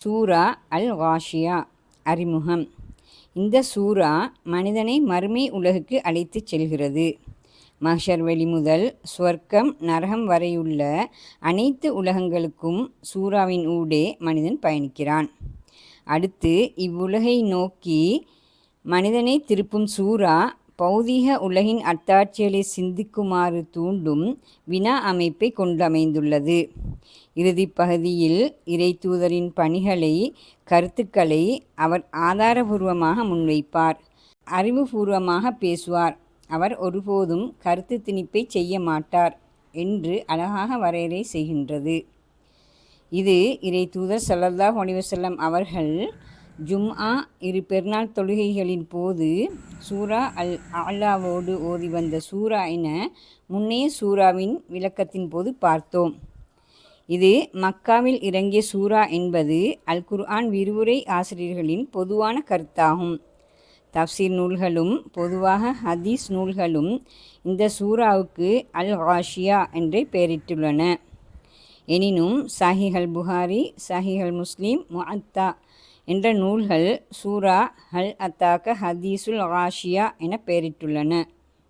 சூரா அல் காஷியா. அறிமுகம். இந்த சூரா மனிதனை மறுமை உலகுக்கு அழைத்துச் செல்கிறது. மஹ்ஷர் வெளி முதல் சுவர்க்கம் நரகம் வரையுள்ள அனைத்து உலகங்களுக்கும் சூராவின் ஊடே மனிதன் பயணிக்கிறான். அடுத்து இவ்வுலகை நோக்கி மனிதனை திருப்பும் சூரா பௌதீக உலகின் அத்தாட்சிகளை சிந்திக்குமாறு தூண்டும் வினா அமைப்பை கொண்டமைந்துள்ளது. இறுதிப் பகுதியில் இறைத்தூதரின் பணிகளை கருத்துக்களை அவர் ஆதாரபூர்வமாக முன்வைப்பார், அறிவுபூர்வமாக பேசுவார். அவர் ஒருபோதும் கருத்து திணிப்பை செய்ய மாட்டார் என்று அழகாக வரையறை செய்கின்றது. இது இறைத்தூதர் ஸல்லல்லாஹு அலைஹி வஸல்லம் அவர்கள் ஜும்ஆ இரு பெருநாள் தொழுகைகளின் போது சூரா அல் அலாவோடு ஓதி வந்த சூரா என முன்னைய சூராவின் விளக்கத்தின் போது பார்த்தோம். இது மக்காவில் இறங்கிய சூரா என்பது அல் குர்ஆன் விரிவுரை ஆசிரியர்களின் பொதுவான கருத்தாகும். தஃப்சீர் நூல்களும் பொதுவாக ஹதீஸ் நூல்களும் இந்த சூராவுக்கு அல் காஷியா என்றே பெயரிட்டுள்ளன. எனினும் சஹீஹ் அல் புகாரி, சஹீஹ் அல் முஸ்லிம், முஅத்தா என்ற நூல்கள் சூரா ஹல் அத்தாக்க ஹதீஸுல் காஷியா என பெயரிட்டுள்ளன.